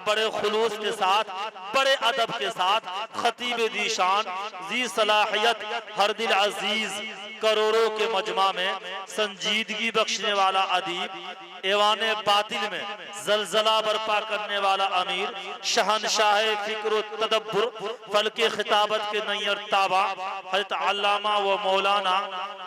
बड़े खुलूस के साथ, बड़े अदब के साथ खतीब दीशान, जी सलाहियत, हर दिल अजीज, करोड़ों के मजमा में संजीदगी बख्शने वाला अदीब, ऐवाने बातिल में जलजला बर्पा करने वाला अमीर, शहनशाह फिक्र तदब्बुर, फलके खिताबत के नैयर ताबा, हज़रत अल्लामा व मौलाना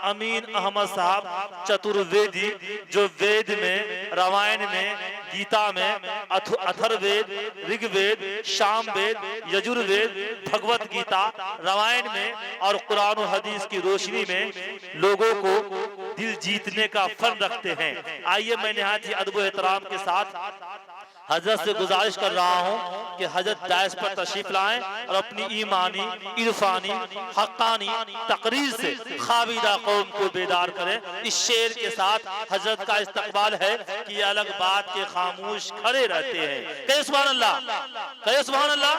अमीन अहमद साहब चतुर्वेदी, जो वेद में, रामायण में, गीता में, अथर्ववेद, ऋग्वेद, सामवेद, यजुर्वेद, भगवत गीता, रामायण में और कुरान और हदीस की रोशनी में लोगों को दिल जीतने का फन रखते हैं। आइए मैं निहायत ही अदब एहतराम के साथ हजरत से गुजारिश कर रहा हूँ कि हजरत डायस पर तशरीफ लाएं और अपनी ईमानी, इरफानी, हक्कानी तकरीर से खाविदा कौम को बेदार करें। इस शेर के साथ हजरत का इस्तकबाल है कि ये अलग बात के खामोश खड़े रहते हैं। कहे सुभान अल्लाह, कहे सुभान अल्लाह,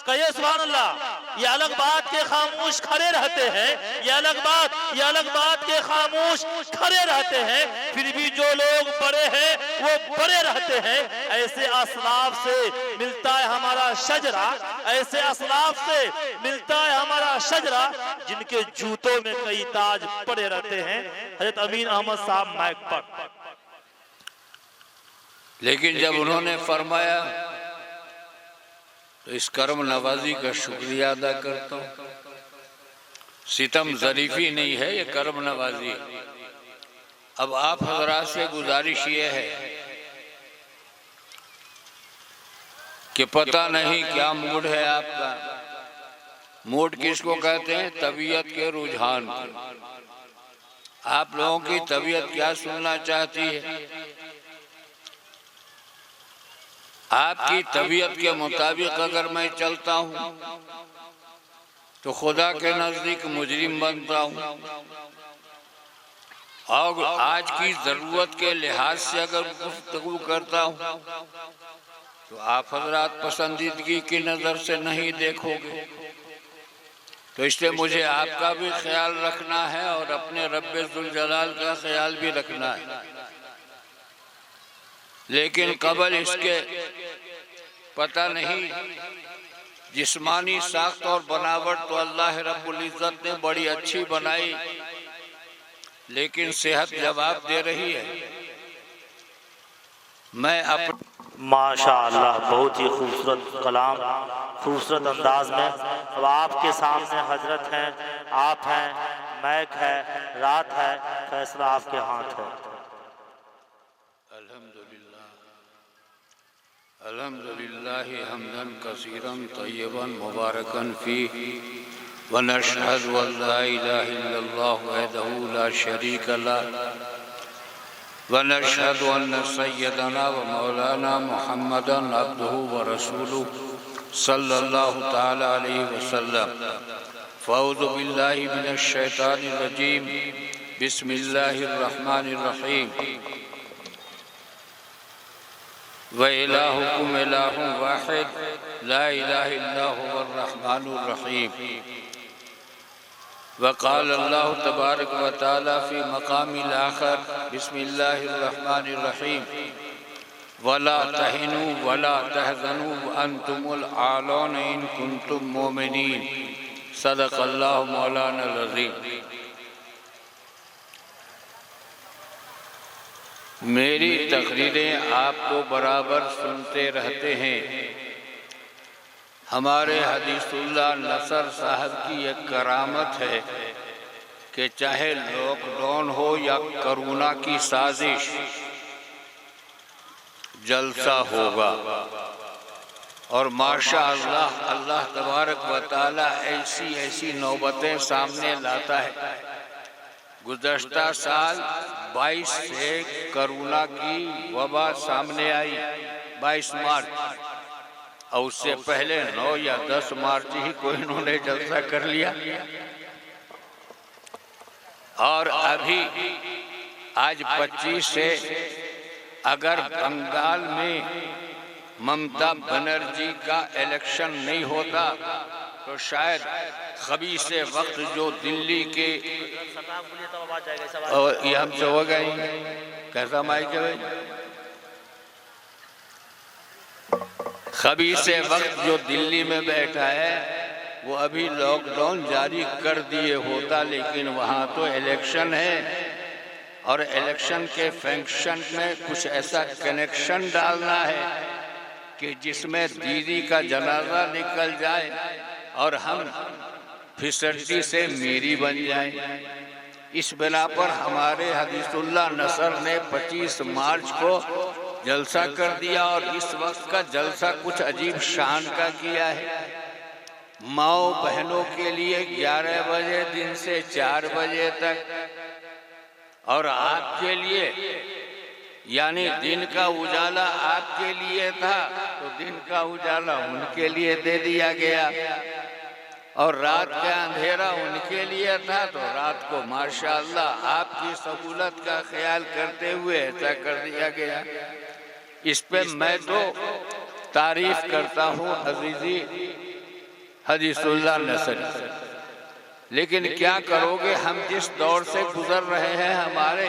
कहे सुभान अल्लाह। ये अलग बात के खामोश खड़े रहते हैं, ये अलग बात के खामोश खड़े रहते हैं, फिर भी जो लोग बड़े हैं वो बड़े रहते हैं। ऐसे असलाफ से मिलता है हमारा शजरा, ऐसे असलाफ से मिलता है हमारा शजरा, जिनके जूतों में कई ताज पड़े रहते हैं। हजरत अमीन अहमद साहब माइक पर। लेकिन जब उन्होंने फरमाया तो इस करम नवाजी का शुक्रिया अदा करता हूँ। सितम ज़रीफ़ी नहीं है, ये करम नवाजी। अब आप हजरात से गुजारिश ये है कि पता नहीं क्या मूड है आपका। मूड किसको कहते हैं? तबीयत के रुझान को। आप लोगों की तबीयत क्या सुनना चाहती है? आपकी तबीयत के मुताबिक अगर मैं चलता हूँ तो खुदा के नजदीक मुजरिम बनता हूँ, और आज की जरूरत के लिहाज से अगर गुफ्तगू करता हूँ तो आप हजरात पसंदीदगी की नजर से नहीं देखोगे। तो इसलिए मुझे आपका भी ख्याल रखना है और अपने रब्बे जुल जलाल का ख्याल भी रखना है। लेकिन कबल इसके पता नहीं, जिस्मानी साख्त और बनावट तो अल्लाह रब्बुल इज़्ज़त ने बड़ी अच्छी बनाई, लेकिन सेहत जवाब दे रही है। मैं माशाअल्लाह, बहुत ही खूबसूरत कलाम, खूबसूरत अंदाज में। अब आपके सामने हजरत हैं, आप हैं, मैक है, रात है, फैसला आपके हाथ है। अल्हम्दुलिल्लाह हम्दन कसीरन तय्यबन मुबारकन फीह व नशहदु अल्ला इलाहा इल्लल्लाह वहदहु ला शरीक लह व नशहदु अन्न सय्यदना व मौलाना मुहम्मदन अब्दुहु व रसूलुहु सल्लल्लाहु तआला अलैहि वसल्लम। फ़अऊज़ु बिल्लाहि मिनश शैतानिर रजीम। बिस्मिल्लाहिर रहमानिर रहीम। व इलाहुकुम इलाहुन वाहिद ला इलाहा इल्ला हुवर रहमानुर रहीम। व क़ाल अल्लाहु तबारक व तआला फ़ी मक़ामिल आख़र बिस्मिल्लाहिर रहमानिर रहीम। वला तहिनु वला तहज़नु व अंतुमुल आलौन इन कुंतुम मोमिनीन। सदक़ल्लाहु मौलानाल अज़ीम। मेरी तकरीरें आपको बराबर सुनते रहते हैं। हमारे हदीसुल्लाह नसर साहब की एक करामत है कि चाहे लॉकडाउन हो या कोरोना की साजिश, जलसा होगा। और माशाअल्लाह अल्लाह तबारक व तआला ऐसी ऐसी नौबतें सामने लाता है। गुज़श्ता साल 22 से कोरोना की वबा सामने आई, 22 मार्च, और उससे पहले 9 या 10 मार्च ही कोई इन्होंने जलसा कर लिया। और अभी आज 25 से अगर बंगाल में ममता बनर्जी का इलेक्शन नहीं होता तो शायद खबीसे वक्त जो दिल्ली के और ये हमसे हो गई। कैसा माइक है भाई? खबीसे वक्त जो दिल्ली में बैठा है वो अभी लॉकडाउन जारी कर दिए होता, लेकिन वहाँ तो इलेक्शन है और इलेक्शन के फंक्शन में कुछ ऐसा कनेक्शन डालना है कि जिसमें दीदी का जनाजा निकल जाए और हम फिसड्डी से मीरी बन जाए। इस बिना पर हमारे हदीसुल्लाह नसर ने 25 मार्च को जलसा कर दिया और इस वक्त का जलसा कुछ अजीब शान का किया है। माओ बहनों के लिए 11 बजे दिन से 4 बजे तक, और आपके लिए यानी दिन का उजाला आपके लिए था तो दिन का उजाला उनके लिए दे दिया गया, और रात का अंधेरा उनके लिए था तो रात को माशाअल्लाह आपकी सहूलत का ख्याल करते हुए ऐसा कर दिया गया। इस पे मैं तो तारीफ करता हूँ अजीजी हदीसुल्लाह नसरी। लेकिन क्या करोगे, हम जिस दौर से गुजर रहे हैं, हमारे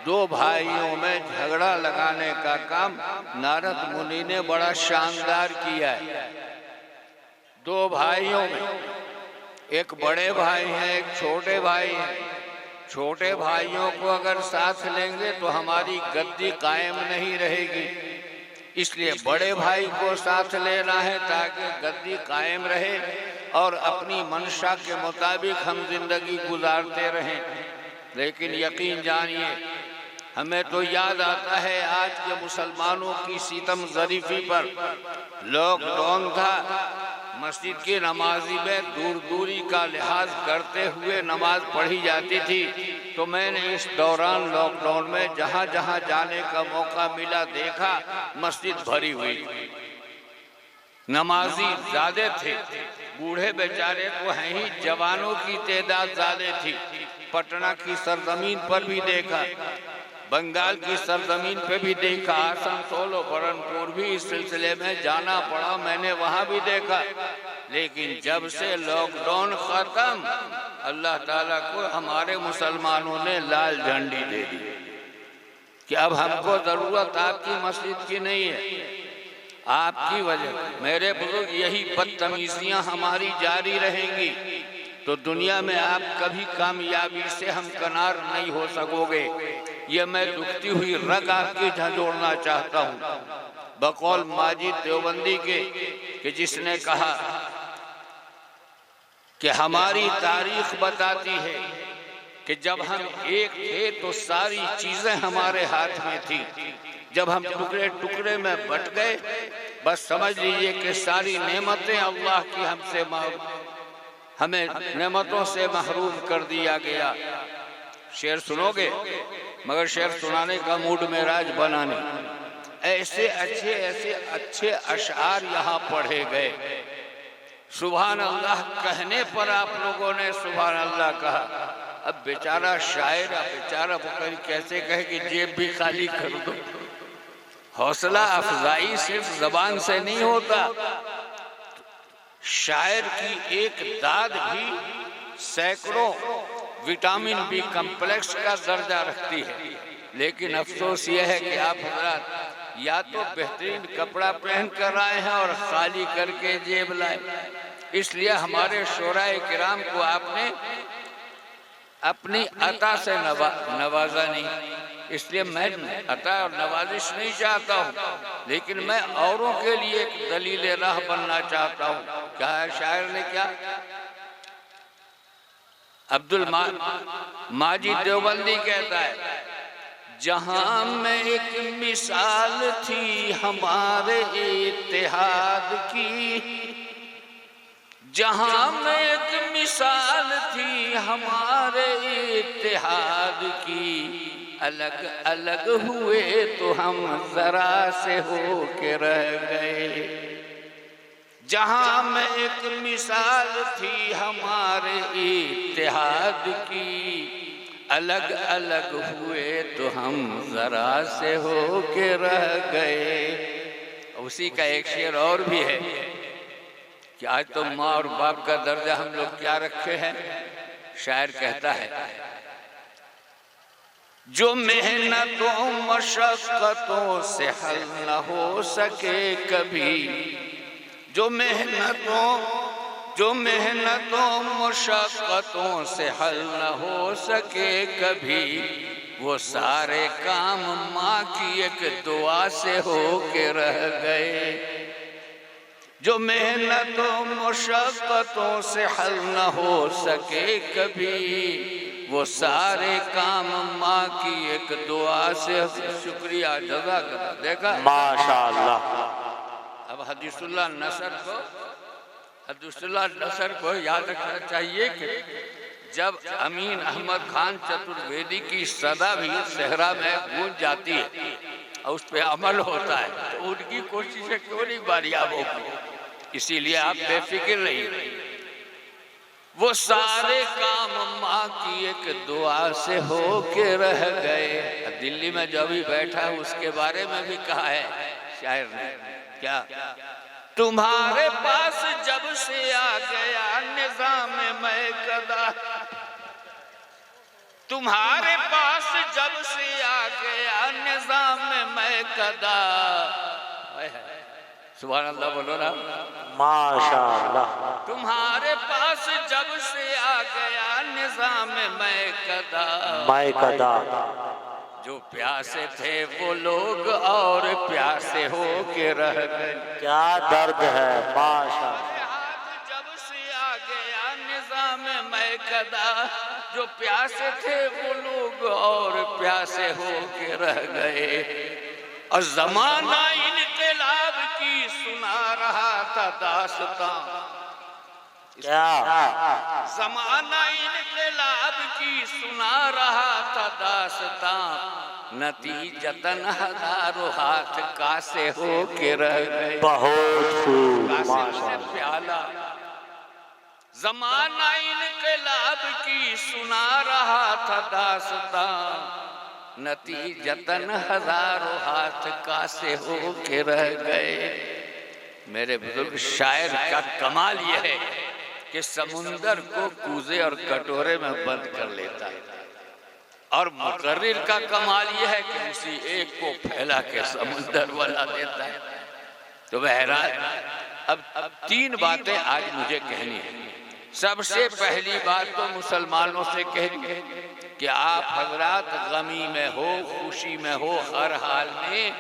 2 भाइयों में झगड़ा लगाने का काम नारद मुनि ने बड़ा शानदार किया है। 2 भाइयों में एक बड़े भाई हैं, एक छोटे भाई हैं। छोटे भाइयों को अगर साथ लेंगे तो हमारी गद्दी कायम नहीं रहेगी, इसलिए बड़े भाई को साथ लेना है ताकि गद्दी कायम रहे और अपनी मंशा के मुताबिक हम जिंदगी गुजारते रहें। लेकिन यकीन जानिए, हमें तो याद आता है आज के मुसलमानों की सीतम ज़रीफी पर लॉकडाउन था, मस्जिद की नमाजी में दूरी का लिहाज करते हुए नमाज पढ़ी जाती थी। तो मैंने इस दौरान लॉकडाउन में जहाँ जहाँ जाने का मौका मिला देखा मस्जिद भरी हुई थी, नमाजी ज्यादा थे, बूढ़े बेचारे तो हैं ही, जवानों की तादाद ज्यादा थी। पटना की सरजमीन पर भी देखा, बंगाल की सरजमीन पे भी देखा, आसनसोल और बरनपुर भी इस सिलसिले में जाना पड़ा, मैंने वहाँ भी देखा। लेकिन जब से लॉकडाउन खत्म, अल्लाह ताला को हमारे मुसलमानों ने लाल झंडी दे दी कि अब हमको जरूरत आपकी मस्जिद की नहीं है, आपकी वजह मेरे बुजुर्ग यही बदतमीजियां हमारी जारी रहेंगी तो दुनिया में आप कभी कामयाबी से हमकनार नहीं हो सकोगे। ये मैं दुखती हुई रग आपकी झंझोड़ना चाहता हूँ बकौल माजिद देवबंदी के, कि जिसने कहा कि हमारी तारीख बताती है कि जब हम एक थे तो सारी चीजें हमारे हाथ में थी, जब हम टुकड़े टुकड़े में बट गए बस समझ लीजिए कि सारी नेमतें अल्लाह की हमें नेमतों से महरूम कर दिया गया। शेर सुनोगे, मगर शेर सुनाने का मूड में राज बनाने, ऐसे अच्छे अशआर यहाँ पढ़े गए। सुभान अल्लाह कहने पर आप लोगों ने सुभान अल्लाह कहा। अब बेचारा शायर, बेचारा बुकर कैसे कहे कि जेब भी खाली कर दो। हौसला अफजाई सिर्फ जबान से नहीं होता, शायर की एक दाद भी सैकड़ों विटामिन बी कम्प्लेक्स का दर्जा रखती है। लेकिन अफसोस यह है कि आप हजरात या तो बेहतरीन कपड़ा पहन कर आए हैं और खाली करके जेब लाए, इसलिए हमारे शोराए किराम को आपने अपनी अता से नवाजा नहीं। इसलिए मैं अता और नवाजिश नहीं चाहता हूँ, लेकिन मैं औरों के लिए एक दलील राह बनना चाहता हूँ। क्या है शायर ने क्या, अब्दुल माजिद देवबंदी कहता है, जहां में एक मिसाल थी हमारे इत्तेहाद की, जहां में एक मिसाल थी हमारे इत्तेहाद की, अलग अलग हुए तो हम जरा से हो के रह गए। जहां में एक मिसाल थी हमारे इत्तेहाद की, अलग अलग हुए तो हम जरा से हो के रह गए। उसी का एक शेर और भी है कि आज तो माँ और बाप का दर्जा हम लोग क्या रखे हैं। शायर कहता है, जो मेहनतों मशक्क़तों से हल न हो सके कभी, जो मेहनतों मशक्क़तों से हल न हो सके कभी, वो सारे काम माँ की एक दुआ से हो के रह गए। जो मेहनतों मशक्क़तों से हल न हो सके कभी, वो सारे काम माँ की एक दुआ से। शुक्रिया, जज़ाकल्लाह। देखा माशाअल्लाह। अब हदीसुल्लाह नसर को याद रखना चाहिए कि जब अमीन अहमद खान चतुर्वेदी की सदा भी सहरा में गूंज जाती है और उस पर अमल होता है, तो उनकी कोशिशें क्यों नहीं बारियाब होगी। इसीलिए आप बेफिक्र रहिए। वो सारे काम माँ की एक दुआ से हो के रह गए। दिल्ली में जो भी बैठा उसके बारे में भी कहा है शायर ने, क्या? तुम्हारे पास जब से आ गया निजाम मैं कदा, तुम्हारे पास जब से आ गया निजाम मैं कदा। सुभान अल्लाह बोलो ना, माशाअल्लाह। तुम्हारे पास जब से आ गया निजाम मैं कदा, जो प्यासे थे वो लोग और प्यासे हो के रह गए। क्या दर्द है, माशाअल्लाह। जब से आ गया निजाम मैं कदा, जो प्यासे थे वो लोग और प्यासे हो के रह गए। और ज़माना इनकलाब की सुना रहा था दास्तां, क्या? ज़माना इनकलाब की सुना रहा था दास्तां, नतीजतन हजारों हाथ कासे हो के रह गए। बहुत खूब, कासे से प्याला। ज़माना इनकलाब की सुना रहा था दास्तां, नतीजतन हजारों हाथ कासे हो के रह गए। मेरे बुजुर्ग शायर का कमाल यह है कि समुंदर को कूजे और कटोरे में बंद कर लेता है, और मुकर्रिर का कमाल यह है कि उसी एक को फैला के समुंदर बना देता है। तो बहरहाल अब तीन बातें आज मुझे कहनी है। सबसे पहली बात तो मुसलमानों से कहनी है कि आप हजरात गमी में हो, खुशी में हो, हर हाल में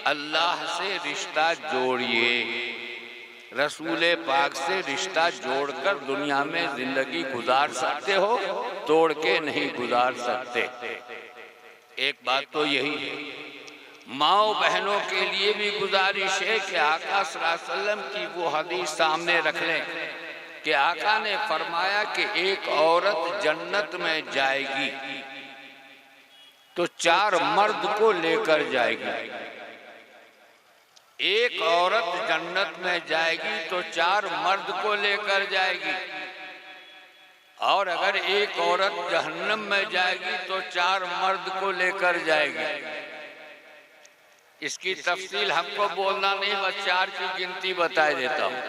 अल्लाह से रिश्ता जोड़िए। रसूले पाक से रिश्ता जोड़कर दुनिया में जिंदगी गुजार सकते हो, तोड़ के नहीं गुजार सकते। एक बात तो यही है। माओ बहनों के लिए भी गुजारिश है कि आका सल्लल्लाहु अलैहि वसल्लम की वो हदीस सामने रख लें कि आका ने फरमाया कि एक औरत जन्नत में जाएगी तो 4 मर्द को लेकर जाएगी। एक औरत जन्नत में जाएगी तो 4 मर्द को लेकर जाएगी, और अगर एक औरत जहन्नम में जाएगी तो 4 मर्द को लेकर जाएगी। इसकी तफसील हमको बोलना नहीं, बस 4 की गिनती बता देता हूँ।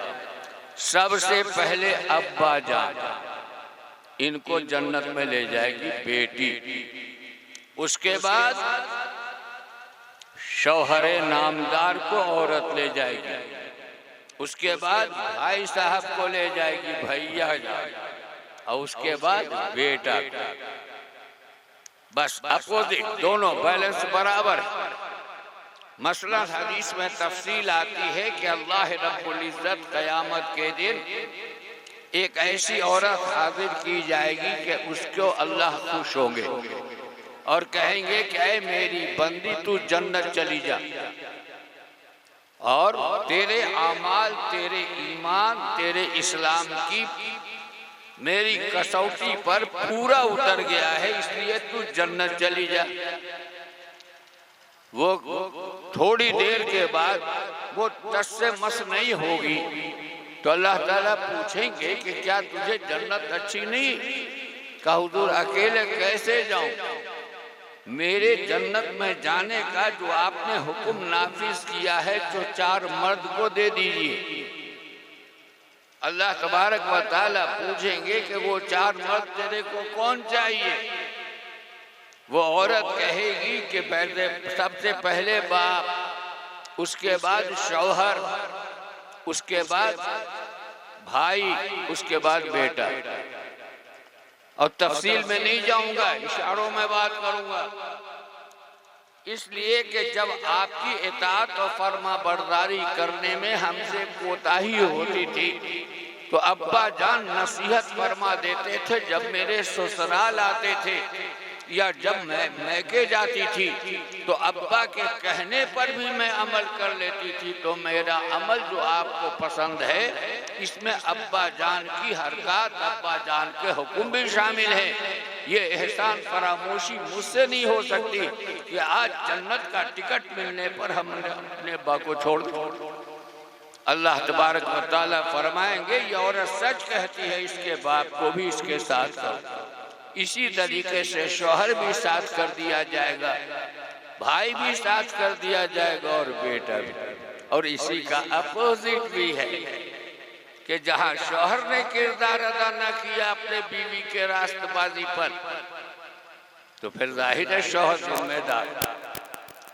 सबसे पहले अब्बा जान, इनको जन्नत में ले जाएगी बेटी। उसके बाद शौहरे नामदार को औरत ले जाएगी। उसके बाद भाई साहब को ले जाएगी भैया, और उसके बाद बेटा। बस अपोजिट, दोनों बैलेंस बराबर है। मसला हदीस में तफसील आती है कि अल्लाह रब्बुल इज्जत क़यामत के दिन एक ऐसी औरत हाजिर की जाएगी कि उसको अल्लाह खुश होंगे और कहेंगे कि ऐ मेरी बंदी तू जन्नत चली जा, और तेरे आमाल, तेरे ईमान, तेरे इस्लाम की मेरी कसौटी पर पूरा उतर गया है, इसलिए तू जन्नत चली जा। वो थोड़ी देर के बाद वो टस से मस नहीं होगी तो अल्लाह ताला पूछेंगे कि क्या तुझे जन्नत अच्छी नहीं? कहा हुजूर अकेले कैसे जाऊं? मेरे जन्नत में जाने का जो आपने हुक्म नाफिज किया है तो 4 मर्द को दे दीजिए। अल्लाह तबारक व तआला पूछेंगे कि वो 4 मर्द तेरे को कौन चाहिए? वो औरत कहेगी कि पहले सबसे पहले बाप, उसके बाद शौहर, उसके बाद भाई, उसके बाद बेटा। और तफसील में नहीं जाऊंगा, इशारों में बात करूंगा। इसलिए कि जब आपकी इताअत और फर्मा बरदारी करने में हमसे कोताही होती थी तो अब्बा जान नसीहत फरमा देते थे। जब मेरे ससुराल आते थे या जब मैं मैके जाती थी तो अब्बा के कहने पर भी मैं अमल कर लेती थी। तो मेरा अमल जो आपको पसंद है इसमें अब्बा जान की हरकत, अब्बा जान के हुक्म भी शामिल है। ये एहसान फरामोशी मुझसे नहीं हो सकती कि आज जन्नत का टिकट मिलने पर हमने अपने अब्बा को छोड़ दिया। अल्लाह तबारक व तआला फरमाएंगे ये औरत सच कहती है, इसके बाप को भी इसके साथ करो। इसी तरीके से शौहर भी साथ कर दिया जाएगा, भाई भी साथ कर दिया जाएगा और बेटा भी। और इसी का अपोजिट भी है कि जहां शौहर ने किरदार अदा न किया अपने बीवी के रास्तबाजी पर तो फिर जाहिर है शौहर जिम्मेदार,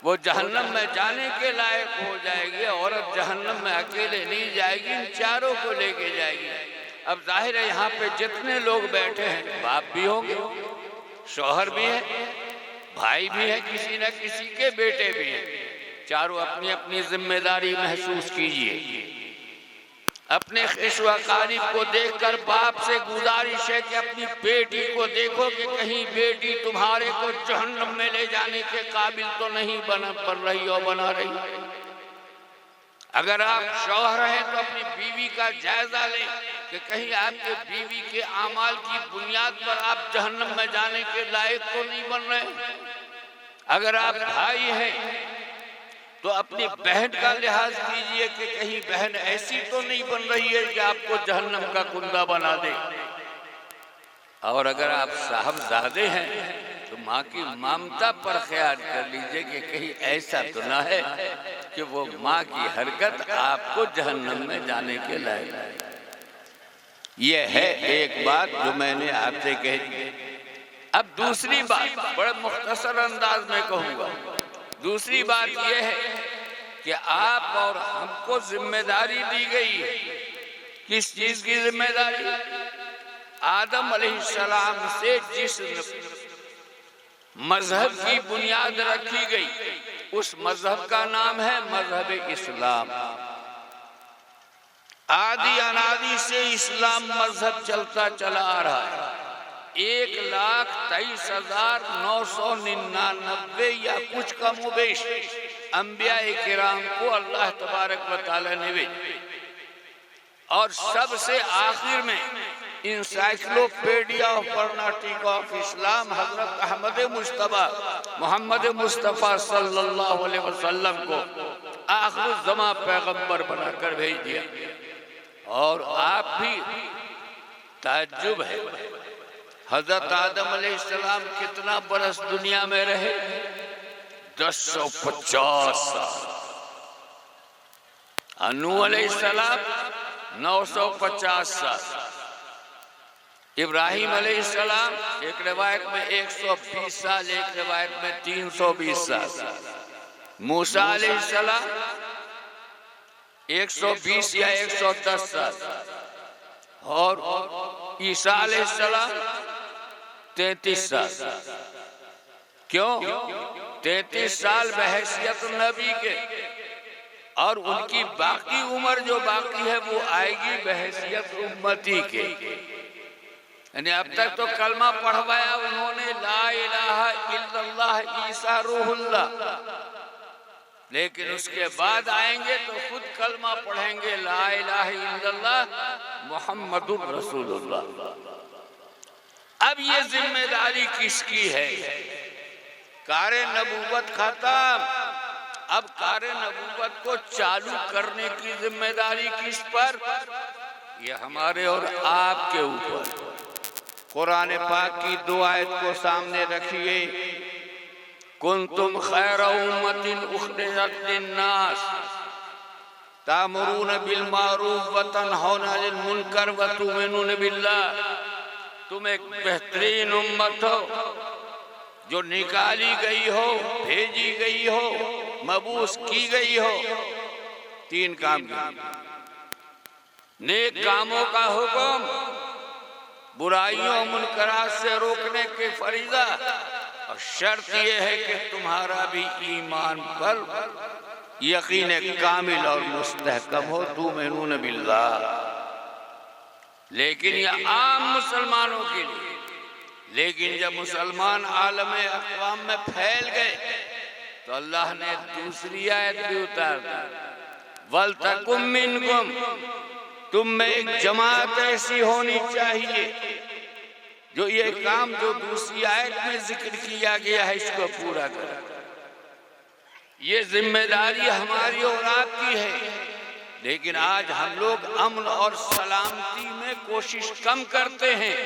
वो जहन्नम में जाने के लायक हो जाएगी। औरत जहन्नम में अकेले नहीं जाएगी, इन चारों को लेके जाएगी। अब जाहिर है यहाँ पे जितने लोग बैठे हैं बाप भी होंगे, शौहर भी है, भाई भी है, किसी न किसी के बेटे भी हैं। चारों अपनी अपनी जिम्मेदारी महसूस कीजिए। अपने ख़िश्वा क़ारीब को देखकर बाप से गुजारिश है कि अपनी बेटी को देखो कि कहीं बेटी तुम्हारे को जहन्नम में ले जाने के काबिल तो नहीं बन रही और बना रही। अगर आप शौहर हैं तो अपनी बीवी का जायजा लें कि कहीं आपके बीवी के आमाल की बुनियाद पर आप जहन्नम में जाने के लायक तो नहीं बन रहे। अगर आप भाई हैं तो अपनी बहन का लिहाज कीजिए कि कहीं बहन ऐसी तो नहीं बन रही है कि आपको जहन्नम का कुंदा बना दे। और अगर आप साहबजादे हैं तो माँ की ममता पर ख्याल कर लीजिए कि कहीं ऐसा तो ना है कि वो माँ की हरकत आपको जहन्नम में जाने के लायक। ये है एक बात जो मैंने आपसे कही। अब दूसरी बात बड़े मुख्तसर अंदाज में कहूँगा। दूसरी बात यह है कि आप और हमको जिम्मेदारी दी गई है। किस चीज की जिम्मेदारी? आदम अलैहिस्सलाम से जिस मजहब की बुनियाद रखी गई उस मजहब का नाम है मजहब इस्लाम। आदि अनादि से इस्लाम मजहब चलता चला आ रहा है। 1,23,999 या कुछ कम बेश अंबिया किराम को अल्लाह तबारक व तआला ने भेजा। और सबसे आखिर में इंसाइक्लोपीडिया ऑफ फर्नाटिक ऑफ इस्लाम हजरत अहमद मुस्तफा मोहम्मद मुस्तफा सल्लल्लाहु अलैहि वसल्लम को आखिर ज़मा पैगंबर बनाकर भेज दिया। और आप भी ताज्जुब है, हजरत आदम अलैहिस्सलाम कितना बरस दुनिया में रहे? 1050 साल। नूह अलैहिस्सलाम 950 साल। इब्राहिम अलैहिस्सलाम एक रिवायत में 120 साल, एक रिवायत में 320 साल। मूसा अलैहिस्सलाम 120 या 110 साल। और ईसा अलैहिस्सलाम 33 साल। क्यों? 33 साल बहैसियत नबी के, और उनकी बाकी उम्र जो बाकी है वो आएगी बहैसियत उम्मती के। यानी अब तक तो कलमा पढ़वाया उन्होंने ला इलाहा इल्लल्लाह ईसा रूहुल्लाह, लेकिन उसके बाद आएंगे तो खुद कलमा पढ़ेंगे ला इलाहा इल्लल्लाह मुहम्मदुर रसूलुल्लाह। अब ये जिम्मेदारी किसकी है? कारे नबूवत खत्म, अब कारे नबूवत को चालू करने की जिम्मेदारी किस पर? ये हमारे और आपके ऊपर। कुरान पाक की दो आयत को सामने रखिए। कुंतुम खैरा उम्मतिन उखरिजत लिन्नास तामुरून बिल मारूफ व तनहौना अनिल मुनकर व तुमिनून बिल्लाह। तुम एक बेहतरीन उम्मत हो जो निकाली गई हो, भेजी गई हो, मबूस की गई हो, 3 काम किए। नेक कामों का हुक्म, बुराइयों मुनकरात से रोकने के फरीजा, और शर्त यह है कि तुम्हारा भी ईमान पर यकीन कामिल और मुस्तहकम हो, तुमिनून बिल्लाह। लेकिन यह आम मुसलमानों के लिए। लेकिन जब मुसलमान आलम अक़वाम में फैल गए तो अल्लाह ने दूसरी आयत भी उतार दी, वल तकुम मिनकुम, तुम में एक जमात ऐसी होनी चाहिए जो ये काम जो दूसरी आयत में जिक्र किया गया है इसको पूरा करे। ये जिम्मेदारी हमारी और आपकी है। लेकिन आज हम लोग अमन और सलामती में कोशिश कम करते हैं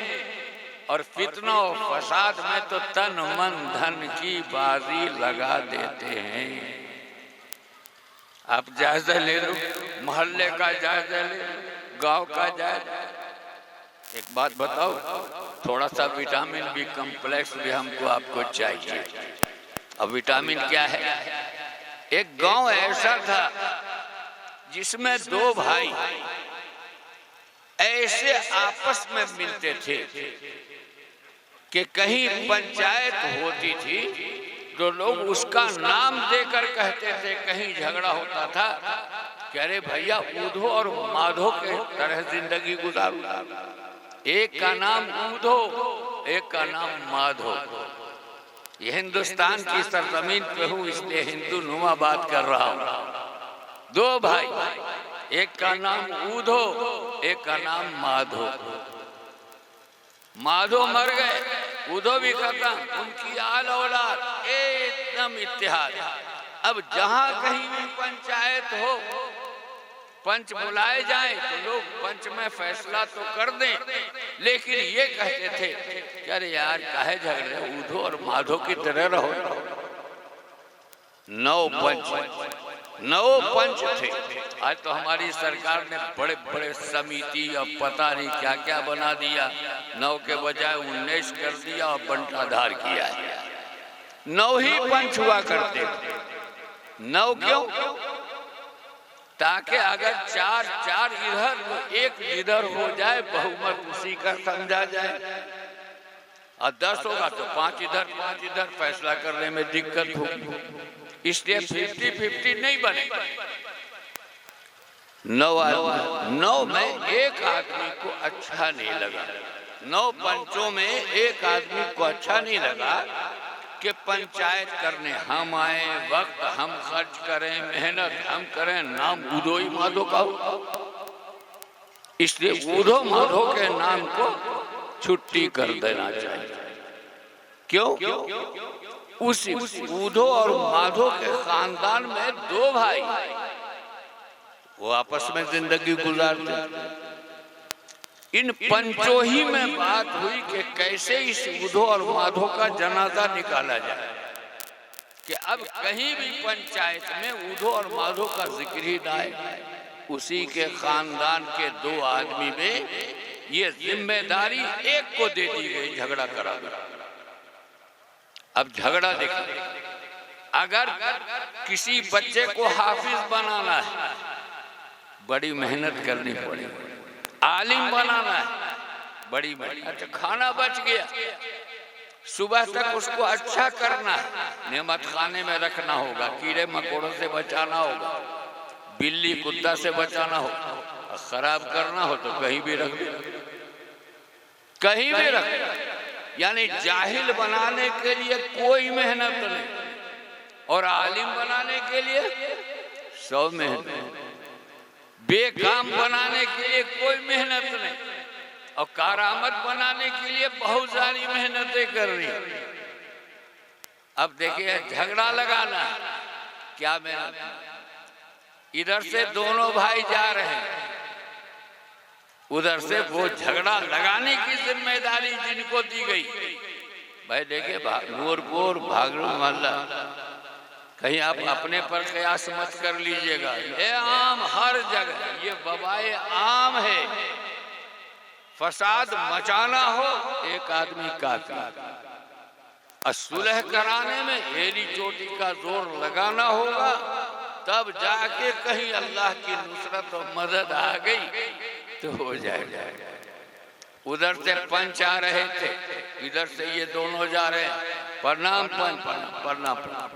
और फितना और फसाद में तो तन मन धन की बाजी लगा देते हैं। आप जायजा ले लो, मोहल्ले का जायजा ले लो, गांव का जायजा। एक बात बताओ, थोड़ा सा विटामिन बी कम्प्लेक्स भी हमको आपको चाहिए। अब विटामिन क्या है? एक गांव ऐसा था जिसमें 2 भाई ऐसे आपस में मिलते थे कि कहीं पंचायत होती थी तो लोग उसका नाम देकर कहते थे। कहीं झगड़ा होता था कि अरे भैया ऊधो और माधो के तरह जिंदगी गुजारो। एक का नाम ऊधो, एक का नाम माधो। ये हिंदुस्तान की सरजमीन पे हूँ इसलिए हिंदू नुमा बात कर रहा हूँ। 2 भाई, एक का नाम ऊधो, एक का नाम माधो। माधो मर गए, ऊधो भी खत्म, उनकी आल औलाद एकदम इत्तेहाद। अब जहां कहीं भी पंचायत हो, पंच बुलाए जाए तो लोग पंच में फैसला तो कर दें, लेकिन ये कहते थे कि अरे यार काहे झगड़े, ऊधो और माधो की तरह रहो। 9 पंच थे। आज तो हमारी सरकार ने बड़े बड़े समिति और पता नहीं क्या क्या बना दिया। 9 के बजाय 19 कर दिया और बंटाधार किया है। 9 ही पंच हुआ करते थे। 9 क्यों? ताकि अगर 4 इधर तो 1 इधर हो जाए, बहुमत उसी का समझा जाए। और 10 होगा तो 5 इधर फैसला करने में दिक्कत होगी। इसलिए 50-50 नहीं बने। 9 में एक आदमी को अच्छा नहीं लगा। 9 पंचों में एक आदमी को अच्छा नहीं लगा कि पंचायत करने हम आए, वक्त हम खर्च करें, मेहनत हम करें, नाम ऊधो ही माधो का हो। इसलिए ऊधो माधो के नाम को छुट्टी कर देना चाहिए। क्यों? उसी ऊधो और माधो के खानदान में 2 भाई वो आपस में जिंदगी गुजारते। इन पंचों ही में बात हुई कि कैसे इस ऊधो और माधो का जनाजा निकाला जाए कि अब कहीं भी पंचायत में ऊधो और माधो का जिक्र ही ना आए। उसी के खानदान के 2 आदमी में ये जिम्मेदारी एक को दे दी गई, झगड़ा करा गया। अब झगड़ा देखो, अगर किसी बच्चे को हाफिज बनाना है बड़ी मेहनत करनी पड़ेगी, आलिम बनाना है बड़ी मेहनत। अच्छा खाना बच गया, सुबह तक उसको अच्छा करना है, नेमत खाने में रखना होगा, कीड़े मकोड़ों से बचाना होगा, बिल्ली कुत्ता से बचाना होगा। खराब करना हो तो कहीं भी रख दो, कहीं भी रख दो। यानी जाहिल बनाने के लिए कोई मेहनत नहीं और आलिम बनाने के लिए 100 मेहनत। बेकाम बनाने के लिए कोई मेहनत नहीं और कारामद बनाने के लिए बहुत सारी मेहनतें कर रही। अब देखिए झगड़ा लगाना क्या मेहनत। इधर से दोनों भाई जा रहे हैं, उधर से वो झगड़ा लगाने की जिम्मेदारी जिनको दी गई। भाई देखिए नूरपुर भागलू मोहल्ला, कहीं आप अपने पर कयास मत कर लीजिएगा। ये आम हर जगह ये वबाए आम है। फसाद मचाना हो एक आदमी काफी, और सुलह कराने में एड़ी चोटी का जोर लगाना होगा, तब जाके कहीं अल्लाह की नुसरत और मदद आ गई तो हो जाएगा। उधर से पंच आ रहे थे, इधर से ये दोनों जा रहे हैं, प्रणाम पंच, प्रणाम प्रणाम।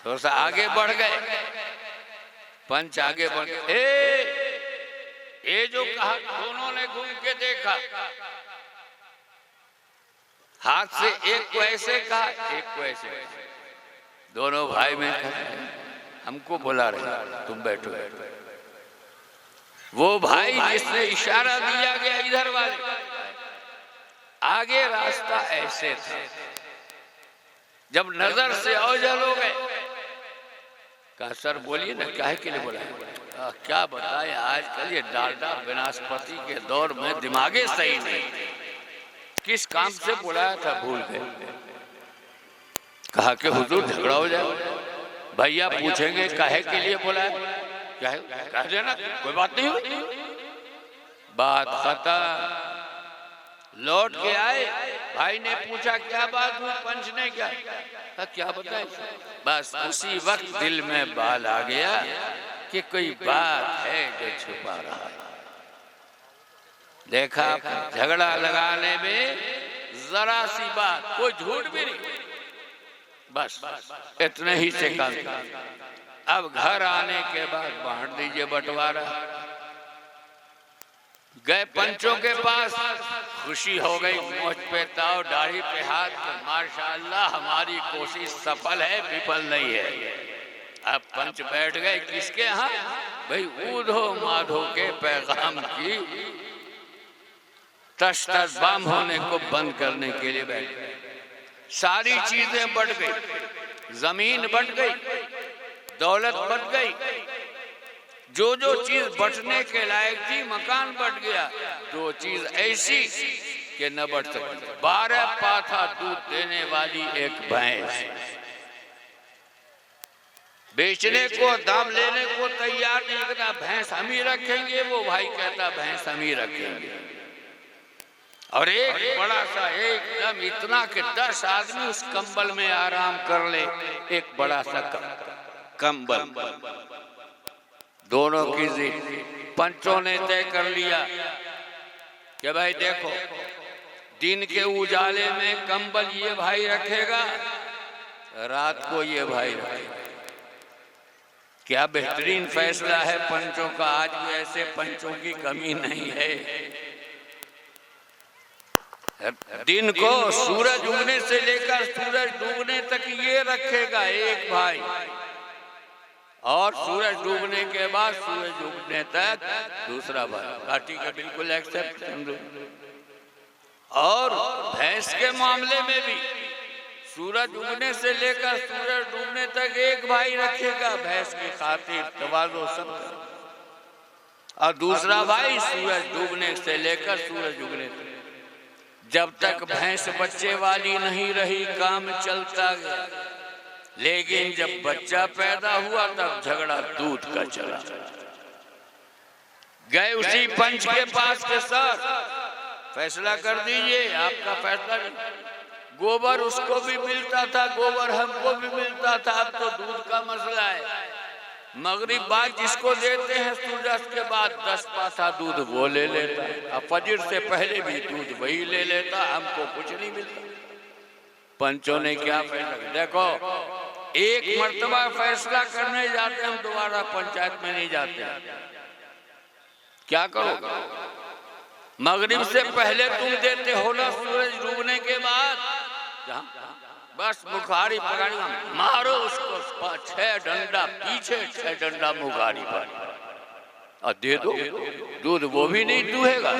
थोड़ा सा आगे बढ़ गए, पंच आगे बढ़ गए। ये जो कहा, दोनों ने घूम के देखा, हाथ से एक को ऐसे कहा, एक को ऐसे। दोनों भाई में हमको बुला रहे, तुम बैठो। वो भाई जिसने इशारा दिया गया इधर वाले, आगे रास्ता ऐसे था। जब नजर से ओझल हो गए, कहा सर बोलिए ना, काहे के लिए बुलाया? क्या बताएं, आजकल ये डालडा विनाशपति के दौर में दिमागे सही नहीं, किस काम से बुलाया था भूल गए। कहा कि हुजूर झगड़ा हो जाए, भैया पूछेंगे काहे के लिए बुलाया, कह देना कोई बात नहीं हुई। बात खत्म। लौट के आए, भाई ने पूछा क्या बात हुई, पंच ने क्या बताए। बस उसी वक्त दिल में बाल आ गया कि कोई बात है जो छुपा रहा है। देखा झगड़ा लगाने में जरा सी बात, कोई झूठ भी नहीं, बस इतने ही से काम। अब घर आने के बाद बांट दीजिए बंटवारा। गए पंचों के पास, खुशी हो गई, मोछ पे ताव, दाढ़ी पे हाथ, माशाअल्लाह हमारी कोशिश सफल है, विफल नहीं है। अब पंच बैठ गए किसके यहाँ, भाई ऊधो माधो के पैगाम की तश तश बम होने को बंद करने के लिए बैठ गए। सारी चीजें बढ़ गई, जमीन बढ़ गई, दौलत बढ़ गई, जो जो चीज बचने के लायक थी मकान बढ़ गया। दो चीज ऐसी कि न बढ़ सकी। 12 पाथा दूध देने वाली एक भैंस, बेचने को दाम लेने को तैयार नहीं करता, भैंस हम ही रखेंगे। वो भाई कहता भैंस हम ही रखेंगे। और एक बड़ा सा एकदम इतना कि 10 आदमी उस कंबल में आराम कर ले, एक बड़ा सा कंबल। दोनों की जिद। पंचों ने तय कर लिया कि भाई देखो, दिन के उजाले में कंबल ये भाई रखेगा, रात को ये भाई रखेगा। क्या बेहतरीन फैसला है पंचों का। आज भी ऐसे पंचों की कमी नहीं है। दिन को सूरज उगने से लेकर सूरज डूबने तक ये रखेगा एक भाई, और सूरज डूबने के बाद सूरज उगने तक दूसरा भाई। काटी का बिल्कुल एक्सेप्ट। और भैंस के मामले में भी सूरज उगने से लेकर सूरज डूबने तक एक भाई रखेगा भैंस की खातिर, तवाज़ो सब। और दूसरा भाई सूरज डूबने से लेकर सूरज उगने तक। जब तक भैंस बच्चे वाली नहीं रही काम चलता गया, लेकिन जब बच्चा पैदा हुआ तब झगड़ा दूध का चला। गए उसी पंच के पास के सर फैसला कर दीजिए, आपका फैसला। गोबर उसको भी मिलता था, गोबर हमको भी मिलता था, अब तो दूध का मसला है। मगरिब बाद जिसको देते हैं सूर्यास्त के बाद 10 पासा दूध वो ले लेता है, अब फजर से पहले भी दूध वही ले लेता, हमको कुछ नहीं मिलता। पंचों ने क्या फैसला, देखो एक मर्तबा फैसला करने जाते हम, दोबारा पंचायत में नहीं जाते। क्या करो, मगरिब से पहले तुम देते हो ना, सूरज डूबने के बाद बस मुखारी पकड़ मारो उसको 6 डंडा पीछे, 6 डंडा मुखारी पर, और दे दो दूध। वो भी नहीं दूहेगा,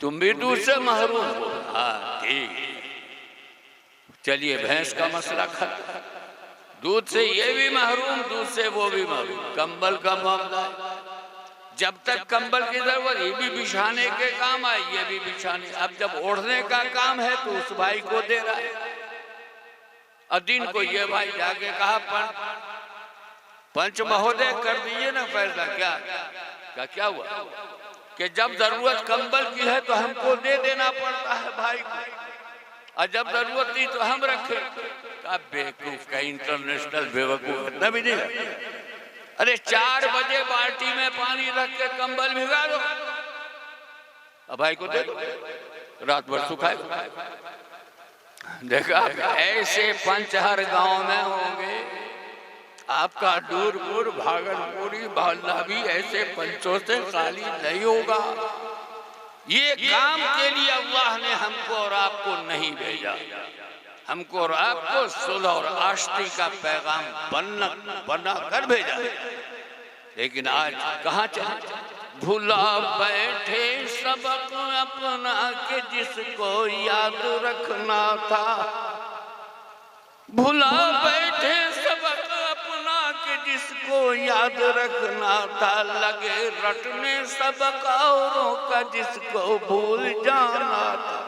तुम भी दूध से महरूम हो। हाँ ठीक, चलिए भैंस का मसला खत्म। दूध से ये भी महरूम, दूध से वो भी महरूम। कंबल का मामला, जब तक कंबल की जरूरत, ये भी बिछाने के काम आए, ये भी बिछाने। अब जब ओढ़ने का काम है तो उस भाई को दे रहा है। और दिन को ये भाई जाके कहा पंच महोदय कर दीजिए ना फैसला। क्या हुआ कि जब जरूरत कंबल की है तो हमको दे देना पड़ता है भाई को। और जब जरूरत नहीं तो हम रखे। अब बेवकूफ का इंटरनेशनल बेवकूफ इतना भी नहीं है। अरे 4 बजे बाल्टी में पानी रख के कंबल भिगा दो, अब भाई को दे दो, रात भर सुखाए। देखा ऐसे पंचहर गांव में होंगे, आपका दूरपुर भागलपुरी मोहल्ला भी ऐसे पंचों से खाली नहीं होगा। ये काम के लिए अल्लाह ने हमको और आपको नहीं भेजा, हमको और आपको सुलह और आश्ती का पैगाम बना कर भेजा। लेकिन आज कहाँ चले? भुला बैठे सबक अपना के जिसको याद रखना था, भुला बैठे सबक अपना के जिसको याद रखना था, लगे रटने सबक औरों का जिसको भूल जाना था।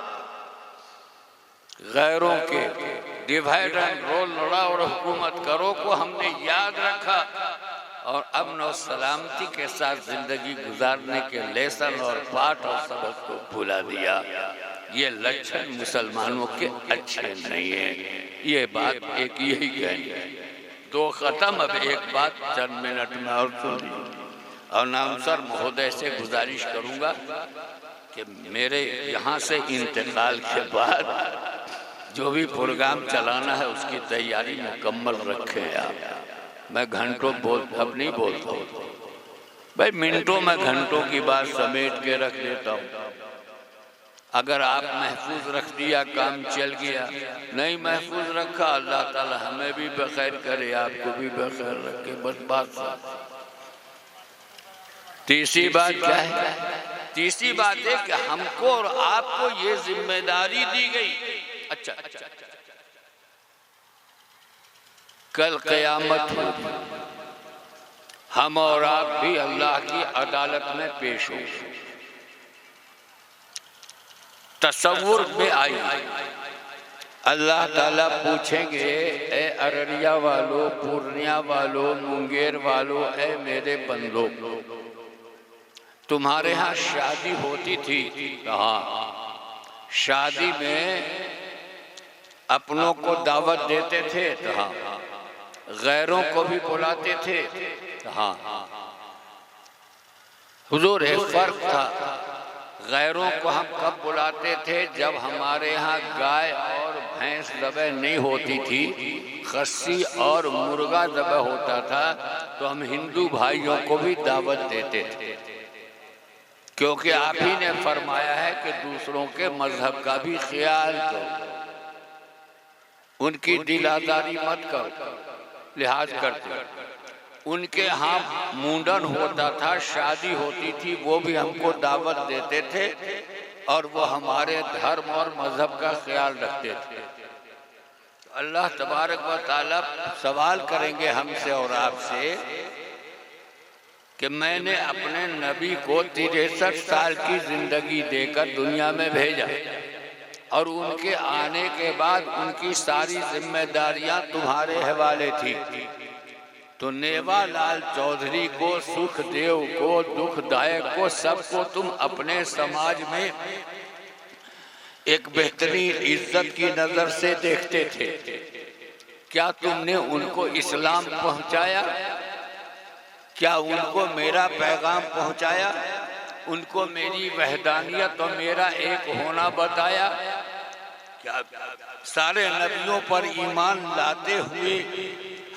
गैरों के डिवाइड एंड रोल लड़ा और हुकूमत करो को हमने याद रखा और अमन और सलामती के साथ जिंदगी गुजारने के लेसन और पाठ और सबक को भुला दिया। ये लक्षण मुसलमानों के अच्छे नहीं है। ये बात एक यही कहनी, 2 खत्म। अब एक बात चंद मिनट में और सुनिए। और नामसर महोदय से गुजारिश करूंगा कि मेरे यहाँ से इंतकाल के बाद जो भी प्रोग्राम चलाना है उसकी तैयारी मुकम्मल रखें आप। मैं घंटों अब नहीं बोलता हूँ भाई, मिनटों में घंटों की बात समेट के रख देता हूँ। अगर आप महफूज रख दिया काम चल गया, नहीं महफूज रखा अल्लाह ताला हमें भी बखैर करे, आपको भी बखैर रखे। बस बात। तीसरी बात क्या है? तीसरी बात है कि हमको और आपको ये जिम्मेदारी दी गई। अच्छा, कल क़यामत हम और आप भी अल्लाह की अदालत में पेश होंगे। तसव्वुर में आई अल्लाह ताला पूछेंगे, ए अररिया वालों, पूर्णिया वालों, मुंगेर वालों, ए मेरे बंदों, तुम्हारे यहाँ शादी होती थी? हाँ। शादी में अपनों को दावत देते थे? हाँ। गैरों को भी बुलाते थे? हाँ। हुजूर एक फर्क था, गैरों को हम कब बुलाते थे? जब हमारे यहाँ गाय और भैंस ज़बह नहीं होती थी, खस्सी और मुर्गा ज़बह होता था, तो हम हिंदू भाइयों को भी दावत देते थे, क्योंकि आप ही ने फरमाया है कि दूसरों के मजहब का भी ख्याल करो, उनकी दिल आज़ारी मत करो, लिहाज करते। उनके यहाँ मुंडन होता था, शादी होती थी, वो भी हमको दावत देते थे और वो हमारे धर्म और मजहब का ख्याल रखते थे। अल्लाह तबारक व तआला सवाल करेंगे हमसे और आपसे कि मैंने अपने नबी को 63 साल की जिंदगी देकर दुनिया में भेजा और उनके आने के बाद उनकी सारी जिम्मेदारियां तुम्हारे हवाले थी। तो नेवालाल चौधरी को, सुखदेव को, दुखदायक को, सबको तुम अपने समाज में एक बेहतरीन इज्जत की नजर से देखते थे। क्या तुमने उनको इस्लाम पहुंचाया? क्या उनको मेरा पैगाम पहुंचाया? उनको मेरी वहदानियत और मेरा एक होना बताया? क्या सारे नबियों पर ईमान लाते हुए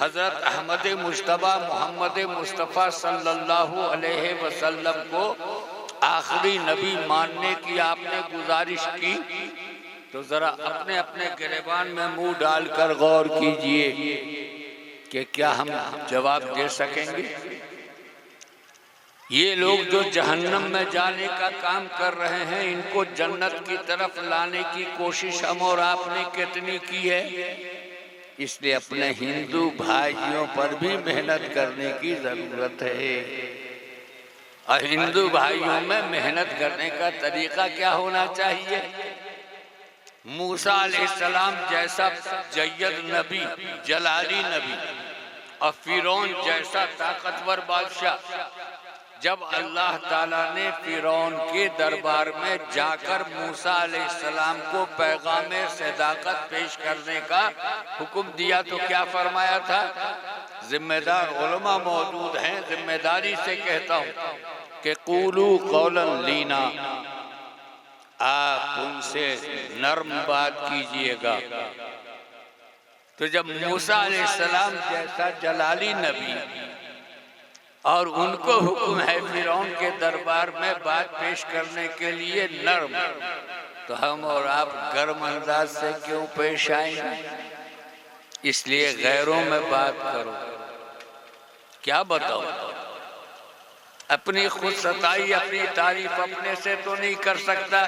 हजरत अहमद मुश्तबा मोहम्मद मुस्तफ़ा सल्लल्लाहु अलैहि वसल्लम को आखिरी नबी मानने की आपने गुजारिश की? तो जरा अपने अपने गिरेबान में मुंह डालकर गौर कीजिए कि क्या हम जवाब दे सकेंगे? ये लोग जो जहन्नम में जाने का काम कर रहे हैं, इनको जन्नत की तरफ लाने की कोशिश हम और आपने कितनी की है? इसलिए अपने हिंदू भाइयों पर भी मेहनत करने की जरूरत है। और हिंदू भाइयों में मेहनत करने का तरीका क्या होना चाहिए? मूसा अलैहिस्सलाम जैसा जय्यद नबी, जलाली नबी और फिरौन जैसा ताकतवर बादशाह जब अल्लाह ताला ने फिरौन के दरबार में जाकर मूसा अलैहिस्सलाम को पैगाम सदाकत पेश करने का हुक्म दिया तो क्या फरमाया था? जिम्मेदार उलमा मौजूद हैं, जिम्मेदारी से कहता हूँ कि कूलू कौलन लीना, आप उनसे नर्म बात कीजिएगा। तो जब मूसा अलैहिस्सलाम जैसा जलाली नबी और उनको हुक्म है फिरौन के दरबार में बात पेश करने के लिए नर्म, तो हम और आप गर्म अंदाज से क्यों पेश आएंगे? इसलिए गैरों में बात करो। क्या बताओ, अपनी खुद सताई अपनी तारीफ अपने से तो नहीं कर सकता,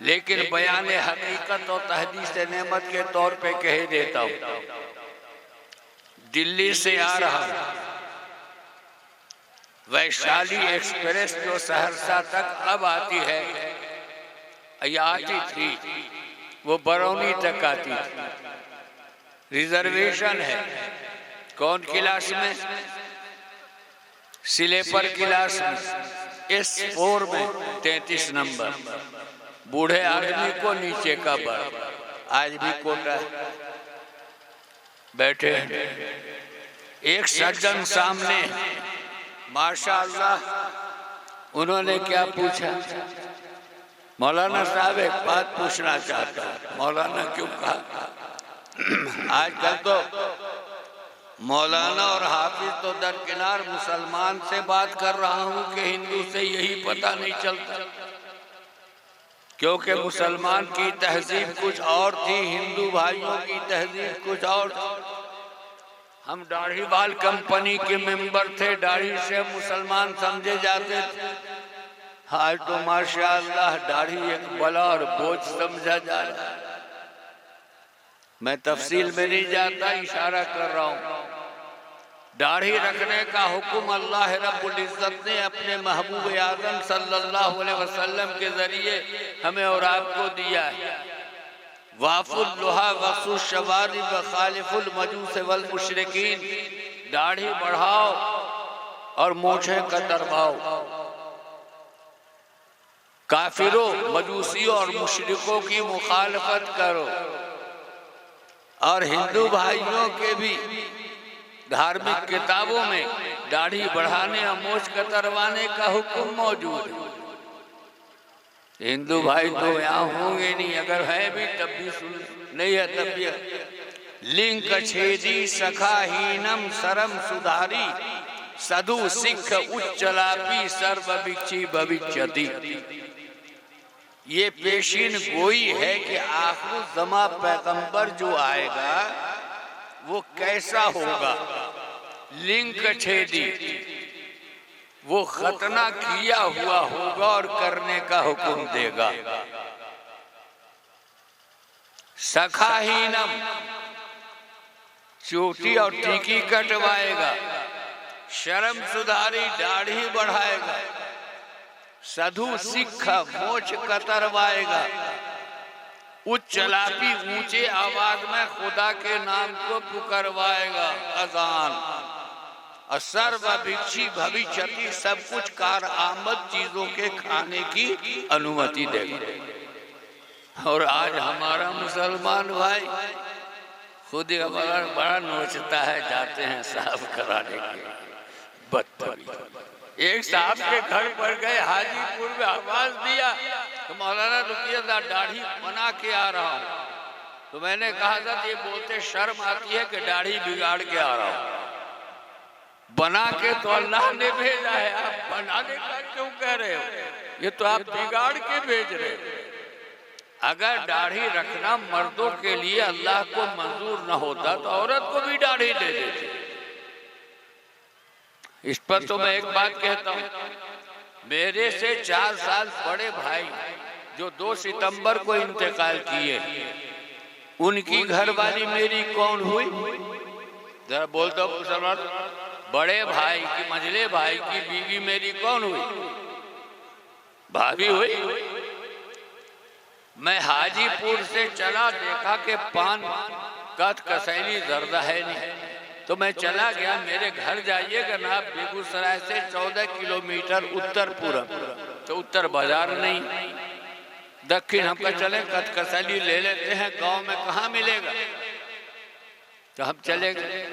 लेकिन बयान हकीकत और तहदीस नेमत के तौर पे कह देता हूँ। दिल्ली से आ रहा हूँ, वैशाली एक्सप्रेस जो सहरसा तक अब आती है या आती थी, वो बरौनी तक आती थी। रिजर्वेशन है। कौन क्लास में? स्लीपर क्लास में, S4 में 33 नंबर। बूढ़े आदमी को नीचे का बर्थ, आज भी कोटा है। बैठे एक सज्जन सामने, माशाअल्लाह, उन्होंने क्या पूछा? मौलाना साहब एक बात पूछना चाहता हूँ। मौलाना क्यों कहा? आजकल तो मौलाना और हाफिज तो दरकिनार, मुसलमान से बात कर रहा हूँ कि हिंदू से यही पता नहीं चलता, क्योंकि मुसलमान की तहजीब कुछ और थी, हिंदू भाइयों की तहजीब कुछ और। हम दाढ़ी बाल कंपनी के मेंबर थे, दाढ़ी से मुसलमान समझे जाते थे। आज तो माशाअल्लाह दाढ़ी एक बला और बोझ समझा जा रहा है। मैं तफसील में नहीं जाता, इशारा कर रहा हूँ। दाढ़ी रखने का हुक्म अल्लाह रब्बुल इज्जत ने अपने महबूब आज़म सल्लल्लाहु अलैहि वसल्लम के जरिए हमें और आपको दिया है। वाफुल लोहा वक्सु शवारिब व खालिफुल मजूस वल मुशरिकीन, दाढ़ी बढ़ाओ और मूछें कतरवाओ। काफिरों, मजूसियों और मुशरिकों की मुखालफत करो, और हिंदू भाइयों के भी धार्मिक किताबों में दाढ़ी बढ़ाने और मूछ कतरवाने का हुक्म मौजूद है। हिंदू भाई तो यहाँ होंगे नहीं, अगर है भी तब भी सुन नहीं है तब भी। लिंग छेदी सखाहीनम सरम सुधारी, सधु सिख उच्चलापी सर्व बिक्षी भविष्यति। ये पेशीन गोई है कि आखिर ज़मा पैगंबर जो आएगा वो कैसा होगा। लिंग छेदी, वो खतना किया हुआ होगा और करने का हुक्म देगा। सखाहीनम, चोटी और टीकी कटवाएगा। शर्म सुधारी, दाढ़ी बढ़ाएगा। साधु सिक्खा, मोछ कतरवाएगा। उच्चलापी, ऊंचे आवाज में खुदा के नाम को पुकारवाएगा, अजान। और सर्व भिक्षी भविष्यति, सब कुछ कार आमद चीजों के खाने की अनुमति देगा। और आज हमारा मुसलमान भाई खुद ही हमारा बड़ा नोचता है, जाते हैं साफ कराने के। बदतमीज। एक साहब के घर पर गए, हाजीपुर में आवाज दिया तो मौलाना रुकिए, दाढ़ी बना के आ रहा हूँ। तो मैंने कहा था ये बोलते शर्म आती है कि दाढ़ी बिगाड़ के आ रहा हूँ। बना के तो अल्लाह ने भेजा है, आप बनाने का क्यों कह रहे हो? ये तो आप बिगाड़ के भेज रहे हो। अगर दाढ़ी रखना मर्दों के लिए अल्लाह को मंजूर न होता तो औरत को भी दाढ़ी दे देते। इस पर तो मैं एक बात कहता हूँ, मेरे से 4 साल बड़े भाई जो 2 सितंबर को इंतकाल किए, उनकी घरवाली मेरी कौन हुई? जरा बोल दो मुसलमान। बड़े भाई की, मझले भाई की बीवी मेरी कौन हुई? भाभी हुई। मैं हाजीपुर से चला, देखा कि पान कथ कसैली जर्दा है नहीं, तो मैं चला गया। मेरे घर जाइएगा ना आप बेगूसराय से 14 किलोमीटर उत्तर पूरब, तो उत्तर बाजार नहीं, दक्षिण हमका चले कथकसली ले लेते हैं, गांव में कहाँ मिलेगा। तो हम चले गए।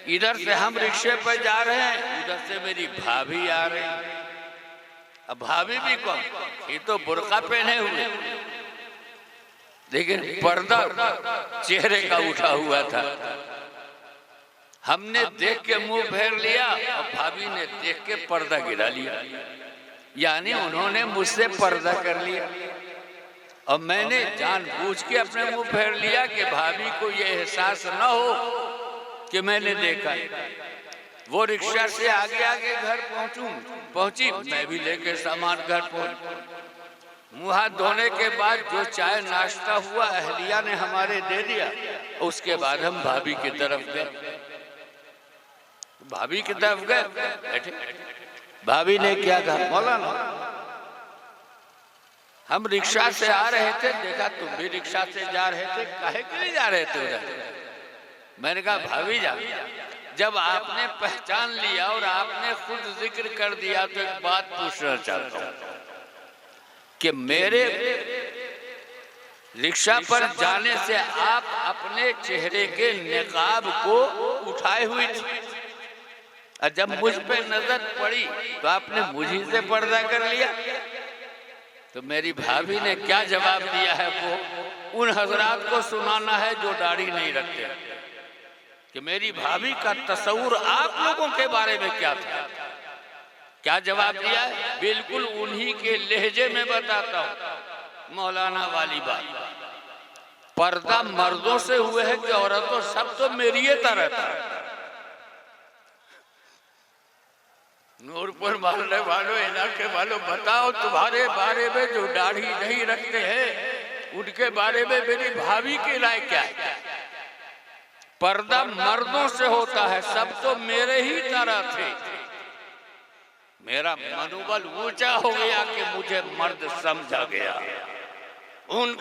इधर से हम रिक्शे पर जा रहे हैं, उधर से मेरी भाभी आ रही। अब भाभी भी कौन, ये तो बुर्का पहने हुए, लेकिन पर्दा चेहरे का उठा हुआ था। हमने देख के मुंह फेर लिया और भाभी ने देख के पर्दा गिरा लिया, यानी उन्होंने मुझसे पर्दा कर लिया। और मैंने जानबूझ के अपने मुंह फेर लिया कि भाभी को ये एहसास न हो कि मैंने देखा। वो रिक्शा से आगे आगे घर पहुंची, मैं भी लेके सामान घर पहुंच। मुंह हाथ धोने के बाद जो चाय नाश्ता हुआ अहलिया ने हमारे दे दिया। उसके बाद हम भाभी की तरफ गए। भाभी की तरफ गए, बैठे। भाभी ने क्या कहा, मौलाना हम रिक्शा से आ रहे थे, देखा तुम भी रिक्शा से जा रहे थे, काहे के लिए जा रहे थे उधर। मैंने कहा भाभी जा, जब आपने पहचान लिया और आपने खुद जिक्र कर दिया तो एक बात पूछना चाहता हूं कि मेरे रिक्शा पर जाने से आप अपने चेहरे के निकाब को उठाए हुई थी, और जब मुझ पे नजर पड़ी तो आपने मुझी से पर्दा कर लिया। तो मेरी भाभी ने क्या जवाब दिया है, वो उन हजरात को सुनाना है जो दाढ़ी नहीं रखते, कि मेरी भाभी का तस्वुर आप लोगों के बारे में क्या था। क्या जवाब दिया है, बिल्कुल उन्हीं के लहजे में बताता हूं। मौलाना वाली बात, पर्दा मर्दों से हुए है कि औरतों, सब तो मेरी तरह था। नूरपुर मारने वालों, इलाके वालों, बताओ तुम्हारे बारे में जो दाढ़ी नहीं रखते हैं उनके बारे में मेरी भाभी की राय क्या है। पर्दा मर्दों से होता है, सब तो मेरे ही तरह थे। मेरा मनोबल ऊंचा हो गया कि मुझे मर्द समझा गया। उन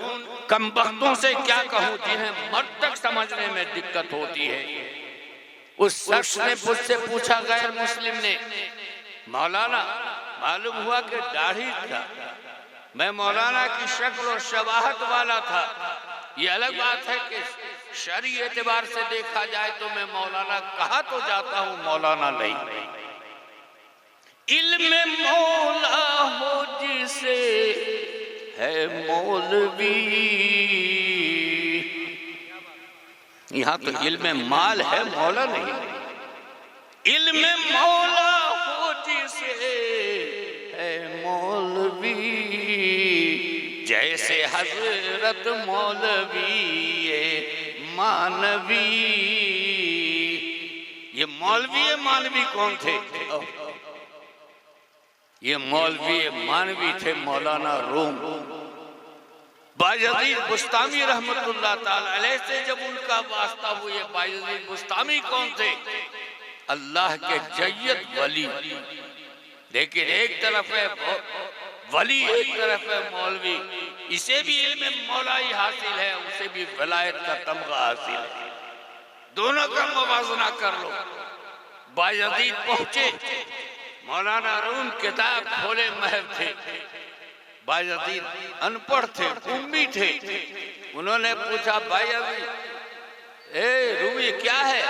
कमबख्तों से क्या कहूं जिन्हें मर्द तक समझने में दिक्कत होती है। उस शख्स ने मुझसे पूछा, गैर मुस्लिम ने, मौलाना मालूम हुआ कि दाढ़ी था, मैं मौलाना की शक्ल और शबाहत वाला था। ये अलग बात है कि शरई एतबार से देखा जाए तो मैं मौलाना कहा तो जाता हूं, मौलाना नहीं। इल्म मौला हो जिसे है मौलवी, यहाँ तो इल्म माल है, मौला नहीं। इल्म मौला हो जिसे है मौलवी, जैसे हजरत मौलवी मानवी। ये मौलवी मानवी कौन थे? ये मौलवी मानवी थे मौलाना रूम। बायजीद बुस्तामी रहमतुल्लाह ताला अलैह से जब उनका वास्ता हुए, बायजीद बुस्तामी कौन थे? अल्लाह के जय्यद वली। लेकिन एक तरफ है वली, एक तरफ है मौलवी। इसे भी इल्म मौलाई हासिल है, उसे भी वलायत का तमगा हासिल है। दोनों का मुवाजना कर लो। बायजीद पहुंचे, मौलाना रूम किताब खोले महव थे। बायजीद अनपढ़ थे, उम्मी थे। उन्होंने पूछा, बायजीद ए रूमी क्या है?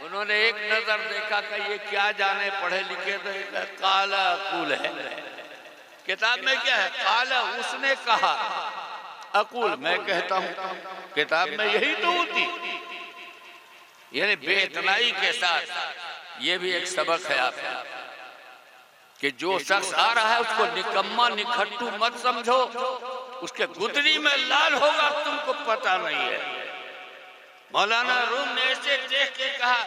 उन्होंने एक नजर देखा कि ये क्या जाने, पढ़े लिखे तो काला अकूल है। किताब में क्या है? काला उसने कहा, अकूल मैं कहता हूं। किताब में यही तो होती, यानी बेइतनाई के साथ। ये भी एक सबक है आपका कि जो शख्स आ रहा है उसको निकम्मा निखट्टू मत समझो। उसके गुदरी में लाल होगा, तुमको पता नहीं है। मौलाना रूम ने ऐसे देख के कहा,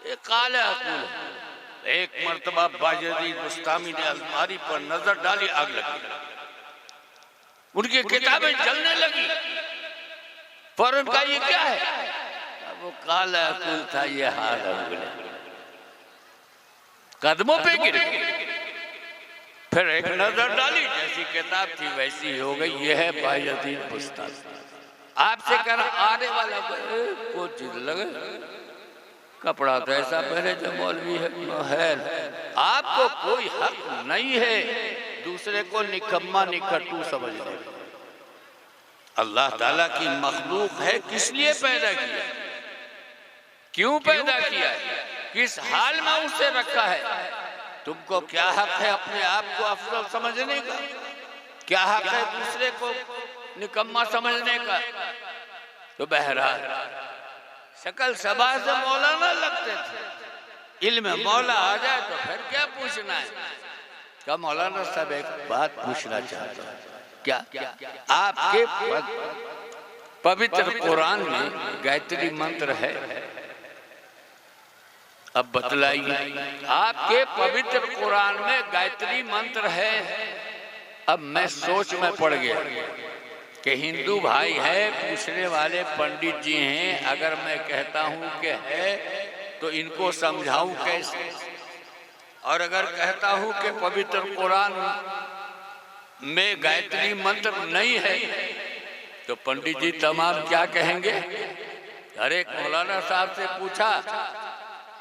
ये काला अकूल है। एक मर्तबा बायजीद बुस्तामी ने अलमारी पर नजर डाली, आग लगी, उनकी किताबें जलने लगी। फौरन कहा, ये क्या है? वो काला अकूल था, ये हाल है। कदमों पे गिर गए। फिर एक नजर डाली, जैसी किताब थी वैसी हो गई। यह है बायजीद बुस्तामी। आपसे कहना आने वाला को लगे कपड़ा तो ऐसा पहने जो मौलवी है। आपको कोई हक नहीं है दूसरे को निकम्मा निकट्टू समझने। अल्लाह ताला की मखलूक है, किस लिए पैदा किया, क्यों पैदा किया है, किस हाल में उसे रखा है। तुमको क्या हक है अपने आप को अफजल समझने का, क्या हक है दूसरे को निकम्मा समझने का। तो बहरहाल शकल सबा से मौलाना लगते थे, इल्म मौला आ जाए तो फिर क्या पूछना है। क्या मौलाना साहब एक बात पूछना चाहता हूँ, क्या आपके पवित्र कुरान में गायत्री मंत्र है? अब बतलाइए, आपके पवित्र कुरान में गायत्री मंत्र है? अब मैं सोच में पड़ गया कि हिंदू भाई है, पूछने वाले पंडित जी हैं, अगर मैं कहता हूं कि है तो इनको समझाऊं कैसे, और अगर कहता हूं कि पवित्र कुरान में गायत्री मंत्र नहीं है तो पंडित जी तमाम क्या कहेंगे। अरे मौलाना साहब से पूछा,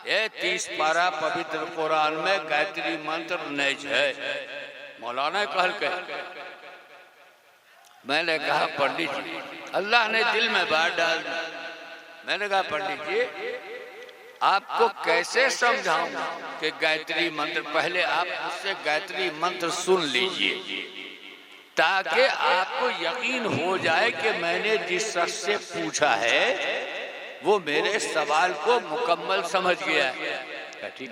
ये 30 पारा पवित्र कुरान में गायत्री मंत्र नहीं है, मौलाना कहल के। मैंने कहा पंडित जी, अल्लाह ने दिल में बात डाल दी। मैंने कहा पंडित जी, आपको कैसे समझाऊं कि गायत्री मंत्र, पहले आप उससे गायत्री मंत्र सुन लीजिए ताकि आपको यकीन हो जाए कि मैंने जिस शख्स से पूछा है वो मेरे सवाल को मुकम्मल समझ गया है। ठीक,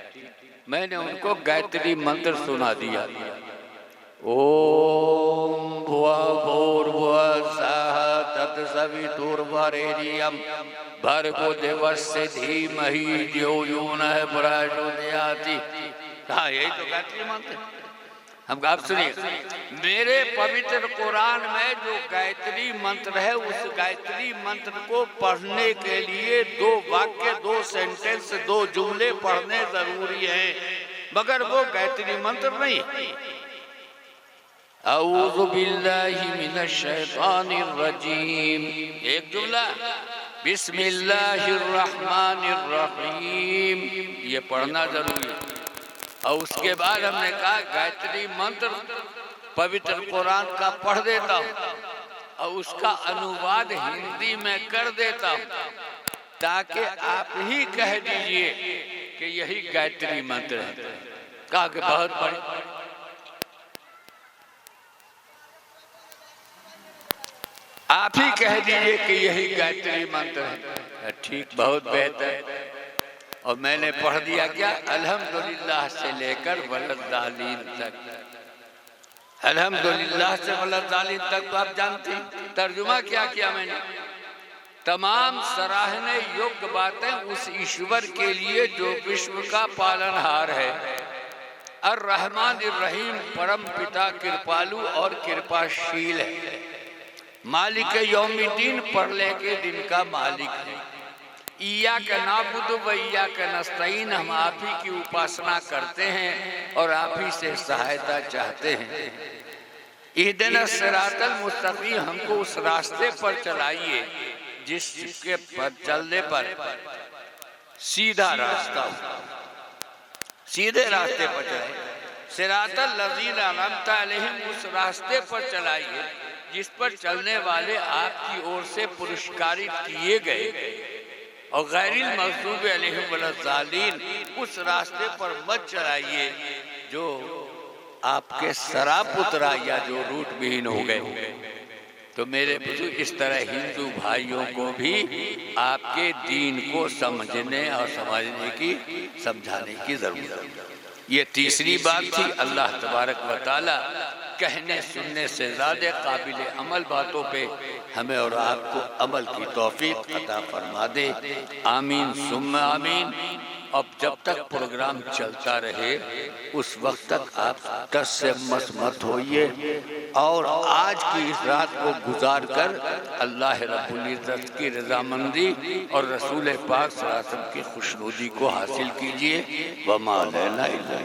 मैंने उनको गायत्री मंत्र सुना दिया। ओम भुवः भूर्भुवः स्वः तत्सवितुर्वरेण्यं भर्गो देवस्य धीमहि धियो यो नः प्रचोदयात्। हाँ, यही तो गायत्री मंत्र। हम आप सुनिए, मेरे पवित्र कुरान में जो गायत्री मंत्र है, उस गायत्री मंत्र को पढ़ने के लिए 2 वाक्य, 2 सेंटेंस, 2 जुमले पढ़ने जरूरी है, मगर वो गायत्री मंत्र नहीं। औज़ु बिल्लाहि मिनश शैतानिर रजीम, एक जुमला, बिस्मिल्लाहिर रहमानिर रहीम, ये पढ़ना जरूरी है। और उसके बाद हमने कहा गायत्री मंत्र पवित्र कुरान का पढ़ देता हूँ और उसका अनुवाद हिंदी में कर देता हूँ ताकि आप ही कह दीजिए कि यही गायत्री मंत्र है। कहा कि बहुत बड़ी, आप ही कह दीजिए कि यही गायत्री मंत्र है। ठीक, बहुत बेहतर। और मैंने पढ़ दिया क्या, अल्हम्दुलिल्लाह से लेकर वलद्दालीन तक। अल्हम्दुलिल्लाह से वलद्दालीन तक तो आप जानते हैं। तर्जुमा क्या किया मैंने, तमाम सराहने योग्य बातें उस ईश्वर के लिए जो विश्व का पालनहार है, अर्रहमान अर्रहीम, परम पिता कृपालु और कृपाशील है, मालिक यौमिद्दीन, परले के दिन का मालिक है। इय्याका नअबुदु व इय्याका नस्तईन, हम आप ही की उपासना करते हैं और आप ही से सहायता चाहते हैं। इहदिना सिरातल मुस्तकीम, हमको उस रास्ते पर चलाइए जिसके पर चलने पर सीधा रास्ता हो, सीधे रास्ते पर चले। सिरातल लज़ीना अनअमता अलैहिम, उस रास्ते पर चलाइए जिस पर चलने वाले आपकी ओर से पुरस्कारित किए गए, और गैरिल मग़ज़ूबि अलैहिम वलद्दालीन, उस रास्ते पर मत चलाइए जो आपके सरापुतरा या जो रूट विहीन हो गए। तो मेरे बुजुर्ग, इस तरह हिंदू भाइयों को भी आपके दीन को समझने और समझने की, समझाने की जरूरत है। ये तीसरी बात थी। अल्लाह तबारक व तआला कहने सुनने से ज़्यादा काबिल अमल बातों पे हमें और आपको अमल की तौफीक अता फरमा दे। आमीन सुम्मा आमीन। अब जब तक प्रोग्राम चलता रहे उस वक्त तक आप तस से मत होइए और आज की इस रात को गुजार कर अल्लाह रब्बुल इज़्ज़त की रज़ामंदी और रसूल पाक सल्लल्लाहु अलैहि वसल्लम की खुशनुदी को हासिल कीजिए। वमा लना इल्ला